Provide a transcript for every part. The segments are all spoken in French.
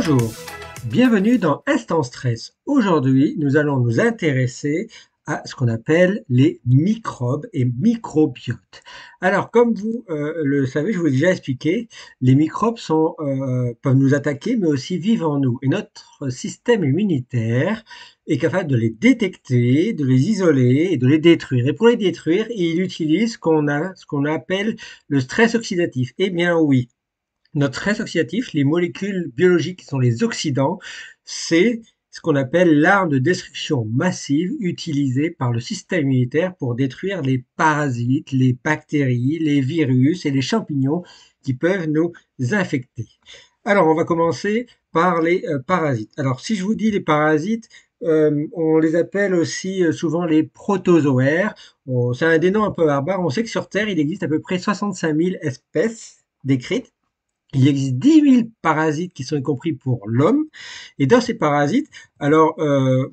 Bonjour, bienvenue dans Instant Stress. Aujourd'hui, nous allons nous intéresser à ce qu'on appelle les microbes et microbiotes. Alors, comme vous le savez, je vous ai déjà expliqué, les microbes peuvent nous attaquer, mais aussi vivent en nous. Et notre système immunitaire est capable de les détecter, de les isoler et de les détruire. Et pour les détruire, il utilise ce qu'on appelle le stress oxydatif. Eh bien oui, notre stress oxydatif, les molécules biologiques qui sont les oxydants, c'est ce qu'on appelle l'arme de destruction massive utilisée par le système immunitaire pour détruire les parasites, les bactéries, les virus et les champignons qui peuvent nous infecter. Alors, on va commencer par les parasites. Alors, si je vous dis les parasites, on les appelle aussi souvent les protozoaires. C'est des noms un peu barbares. On sait que sur Terre, il existe à peu près 65 000 espèces décrites. Il existe 10 000 parasites qui sont y compris pour l'homme. Et dans ces parasites, alors,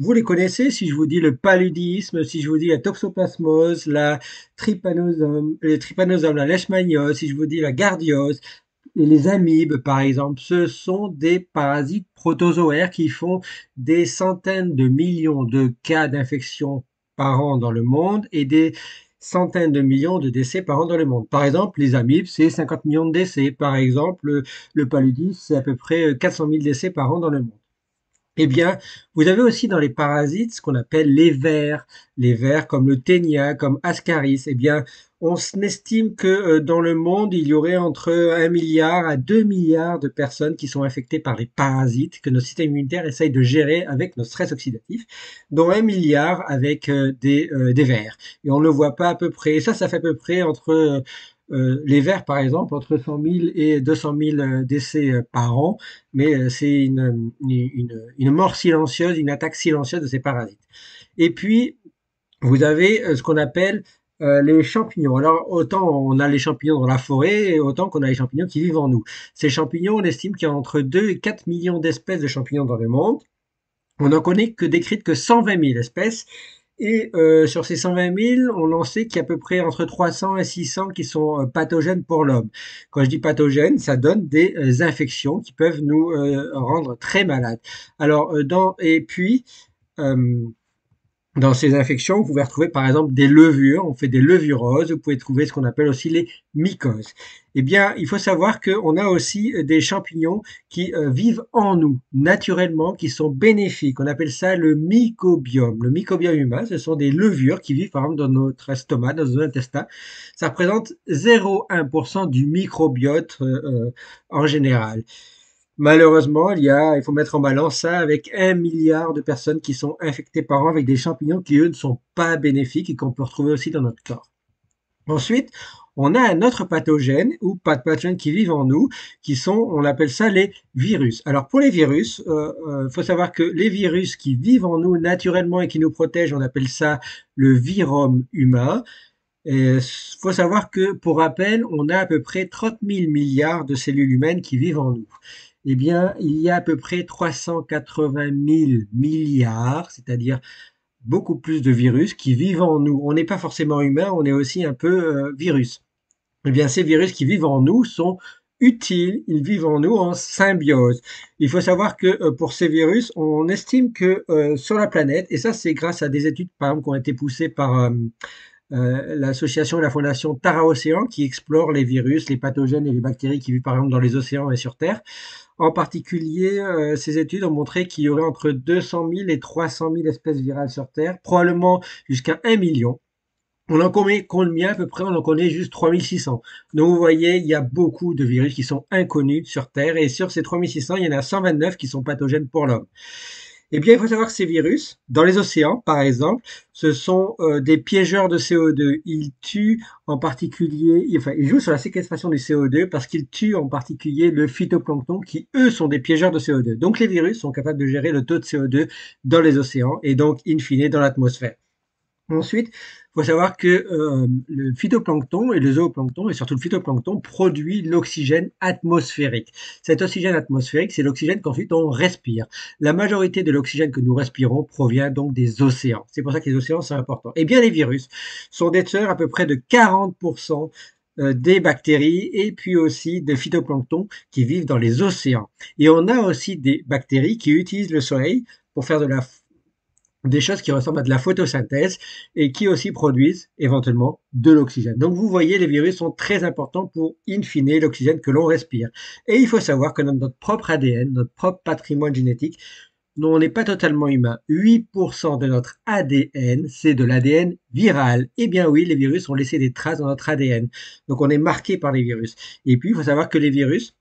vous les connaissez, si je vous dis le paludisme, si je vous dis la toxoplasmose, les trypanosomes, la leishmaniose, si je vous dis la gardiose, et les amibes, par exemple, ce sont des parasites protozoaires qui font des centaines de millions de cas d'infection par an dans le monde et des centaines de millions de décès par an dans le monde. Par exemple, les amibes, c'est 50 millions de décès. Par exemple, le paludisme, c'est à peu près 400 000 décès par an dans le monde. Eh bien, vous avez aussi dans les parasites ce qu'on appelle les vers comme le ténia, comme Ascaris. Eh bien, on estime que dans le monde, il y aurait entre 1 milliard à 2 milliards de personnes qui sont infectées par les parasites que notre système immunitaire essaye de gérer avec notre stress oxydatif, dont 1 milliard avec des vers. Et on ne le voit pas à peu près. Ça fait à peu près entre les vers, par exemple, entre 100 000 et 200 000 décès par an, mais c'est une mort silencieuse, une attaque silencieuse de ces parasites. Et puis, vous avez ce qu'on appelle les champignons. Alors, autant on a les champignons dans la forêt, autant qu'on a les champignons qui vivent en nous. Ces champignons, on estime qu'il y a entre 2 et 4 millions d'espèces de champignons dans le monde. On n'en connaît que décrites que 120 000 espèces. Et sur ces 120 000, on en sait qu'il y a à peu près entre 300 et 600 qui sont pathogènes pour l'homme. Quand je dis pathogènes, ça donne des infections qui peuvent nous rendre très malades. Alors, et puis, euh, dans ces infections, vous pouvez retrouver par exemple des levures, on fait des levuroses, vous pouvez trouver ce qu'on appelle aussi les mycoses. Eh bien, il faut savoir qu'on a aussi des champignons qui vivent en nous, naturellement, qui sont bénéfiques. On appelle ça le mycobiome. Le mycobiome humain, ce sont des levures qui vivent par exemple dans notre estomac, dans nos intestins. Ça représente 0,1% du microbiote en général. Malheureusement, il faut mettre en balance ça avec 1 milliard de personnes qui sont infectées par an avec des champignons qui, eux, ne sont pas bénéfiques et qu'on peut retrouver aussi dans notre corps. Ensuite, on a un autre pathogène ou pas de pathogènes qui vivent en nous, on appelle ça les virus. Alors pour les virus, faut savoir que les virus qui vivent en nous naturellement et qui nous protègent, on appelle ça le virome humain. Il faut savoir que, pour rappel, on a à peu près 30 000 milliards de cellules humaines qui vivent en nous. Eh bien, il y a à peu près 380 000 milliards, c'est-à-dire beaucoup plus de virus qui vivent en nous. On n'est pas forcément humain, on est aussi un peu virus. Eh bien, ces virus qui vivent en nous sont utiles, ils vivent en nous en symbiose. Il faut savoir que pour ces virus, on estime que sur la planète, et ça c'est grâce à des études par exemple qui ont été poussées par l'association et la fondation Tara Océan qui explore les virus, les pathogènes et les bactéries qui vivent par exemple dans les océans et sur Terre. En particulier, ces études ont montré qu'il y aurait entre 200 000 et 300 000 espèces virales sur Terre, probablement jusqu'à 1 million. On en connaît combien à peu près? On en connaît juste 3600. Donc vous voyez, il y a beaucoup de virus qui sont inconnus sur Terre et sur ces 3600, il y en a 129 qui sont pathogènes pour l'homme. Eh bien, il faut savoir que ces virus, dans les océans, par exemple, ce sont des piégeurs de CO2. Ils tuent en particulier, ils jouent sur la séquestration du CO2 parce qu'ils tuent en particulier le phytoplancton qui, eux, sont des piégeurs de CO2. Donc, les virus sont capables de gérer le taux de CO2 dans les océans et donc, in fine, dans l'atmosphère. Ensuite, il faut savoir que le phytoplancton et le zooplancton, et surtout le phytoplancton, produit l'oxygène atmosphérique. Cet oxygène atmosphérique, c'est l'oxygène qu'ensuite on respire. La majorité de l'oxygène que nous respirons provient donc des océans. C'est pour ça que les océans sont importants. Eh bien, les virus sont détenteurs à peu près de 40% des bactéries et puis aussi des phytoplanctons qui vivent dans les océans. Et on a aussi des bactéries qui utilisent le soleil pour faire des choses qui ressemblent à de la photosynthèse et qui aussi produisent éventuellement de l'oxygène. Donc vous voyez, les virus sont très importants pour, in fine, l'oxygène que l'on respire. Et il faut savoir que dans notre propre ADN, notre propre patrimoine génétique, nous, on n'est pas totalement humain. 8% de notre ADN, c'est de l'ADN viral. Eh bien oui, les virus ont laissé des traces dans notre ADN. Donc on est marqué par les virus. Et puis, il faut savoir que les virus,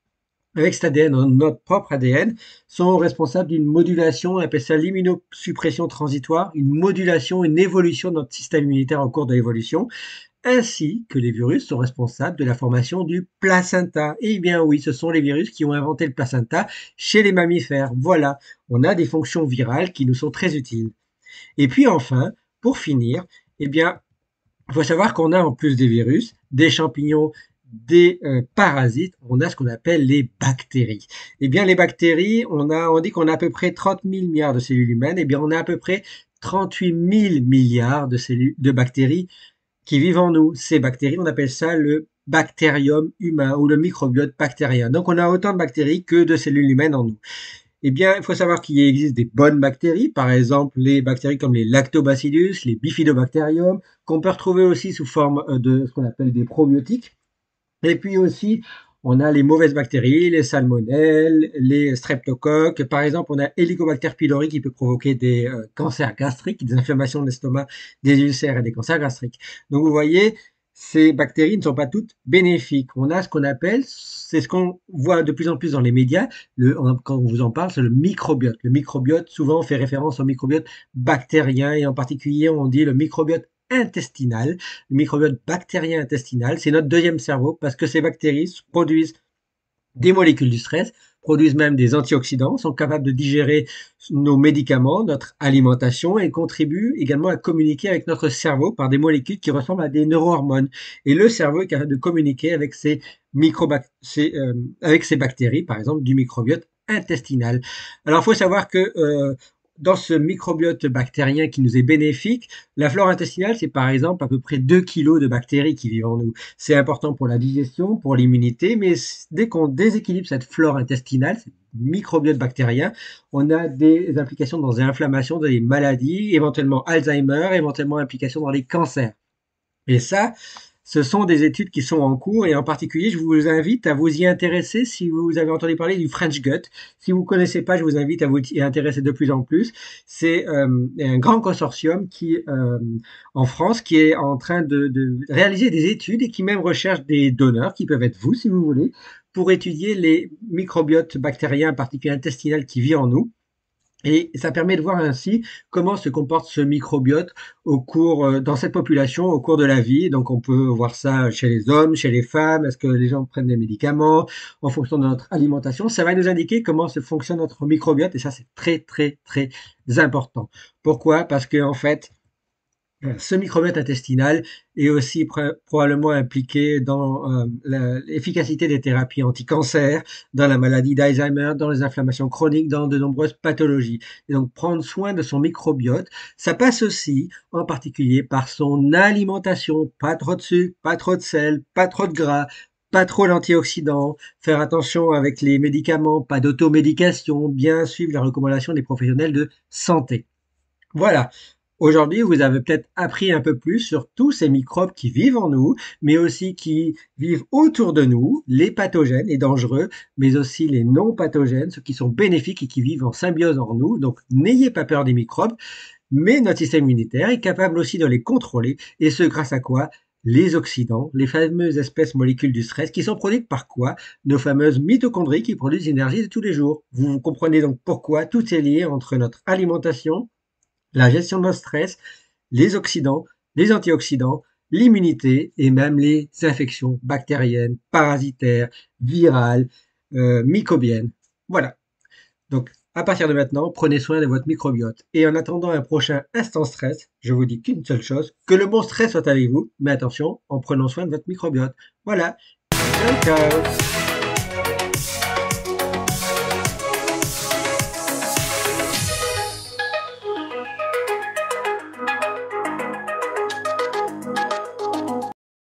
avec cet ADN, notre propre ADN, sont responsables d'une modulation, on appelle ça l'immunosuppression transitoire, une modulation, une évolution de notre système immunitaire au cours de l'évolution, ainsi que les virus sont responsables de la formation du placenta. Eh bien oui, ce sont les virus qui ont inventé le placenta chez les mammifères. Voilà, on a des fonctions virales qui nous sont très utiles. Et puis enfin, pour finir, eh bien, il faut savoir qu'on a en plus des virus, des champignons, des parasites, on a ce qu'on appelle les bactéries. Eh bien, les bactéries, on dit qu'on a à peu près 30 000 milliards de cellules humaines. Eh bien, on a à peu près 38 000 milliards de bactéries qui vivent en nous. Ces bactéries, on appelle ça le bactérium humain ou le microbiote bactérien. Donc, on a autant de bactéries que de cellules humaines en nous. Eh bien, il faut savoir qu'il existe des bonnes bactéries, par exemple les bactéries comme les lactobacillus, les bifidobacterium, qu'on peut retrouver aussi sous forme de ce qu'on appelle des probiotiques. Et puis aussi, on a les mauvaises bactéries, les salmonelles, les streptocoques. Par exemple, on a Helicobacter pylori qui peut provoquer des cancers gastriques, des inflammations de l'estomac, des ulcères et des cancers gastriques. Donc, vous voyez, ces bactéries ne sont pas toutes bénéfiques. On a ce qu'on appelle, c'est ce qu'on voit de plus en plus dans les médias, quand on vous en parle, c'est le microbiote. Le microbiote, souvent, on fait référence au microbiote bactérien et en particulier, on dit le microbiote intestinal, le microbiote bactérien intestinal. C'est notre deuxième cerveau parce que ces bactéries produisent des molécules du stress, produisent même des antioxydants, sont capables de digérer nos médicaments, notre alimentation et contribuent également à communiquer avec notre cerveau par des molécules qui ressemblent à des neurohormones. Et le cerveau est capable de communiquer avec avec ces bactéries, par exemple du microbiote intestinal. Alors, il faut savoir que dans ce microbiote bactérien qui nous est bénéfique, la flore intestinale, c'est par exemple à peu près 2 kilos de bactéries qui vivent en nous. C'est important pour la digestion, pour l'immunité, mais dès qu'on déséquilibre cette flore intestinale, ce microbiote bactérien, on a des implications dans des inflammations, dans des maladies, éventuellement Alzheimer, éventuellement implications dans les cancers. Et ça, ce sont des études qui sont en cours et en particulier, je vous invite à vous y intéresser si vous avez entendu parler du French Gut. Si vous ne connaissez pas, je vous invite à vous y intéresser de plus en plus. C'est un grand consortium en France qui est en train de réaliser des études et qui même recherche des donneurs, qui peuvent être vous si vous voulez, pour étudier les microbiotes bactériens, en particulier intestinal, qui vivent en nous. Et ça permet de voir ainsi comment se comporte ce microbiote dans cette population au cours de la vie. Donc, on peut voir ça chez les hommes, chez les femmes. Est-ce que les gens prennent des médicaments en fonction de notre alimentation? Ça va nous indiquer comment se fonctionne notre microbiote et ça, c'est très, très, très important. Pourquoi? Parce que, en fait, ce microbiote intestinal est aussi probablement impliqué dans l'efficacité des thérapies anti-cancer, dans la maladie d'Alzheimer, dans les inflammations chroniques, dans de nombreuses pathologies. Et donc prendre soin de son microbiote, ça passe aussi en particulier par son alimentation. Pas trop de sucre, pas trop de sel, pas trop de gras, pas trop d'antioxydants, faire attention avec les médicaments, pas d'automédication, bien suivre les recommandations des professionnels de santé. Voilà. Aujourd'hui, vous avez peut-être appris un peu plus sur tous ces microbes qui vivent en nous, mais aussi qui vivent autour de nous, les pathogènes et dangereux, mais aussi les non pathogènes, ceux qui sont bénéfiques et qui vivent en symbiose en nous. Donc, n'ayez pas peur des microbes, mais notre système immunitaire est capable aussi de les contrôler, et ce grâce à quoi? Les oxydants, les fameuses espèces molécules du stress, qui sont produites par quoi? Nos fameuses mitochondries qui produisent l'énergie de tous les jours. Vous comprenez donc pourquoi tout est lié entre notre alimentation, la gestion de notre stress, les oxydants, les antioxydants, l'immunité et même les infections bactériennes, parasitaires, virales, mycobiennes. Voilà. Donc, à partir de maintenant, prenez soin de votre microbiote. Et en attendant un prochain instant stress, je vous dis qu'une seule chose, que le bon stress soit avec vous, mais attention, en prenant soin de votre microbiote. Voilà. Ciao, ciao.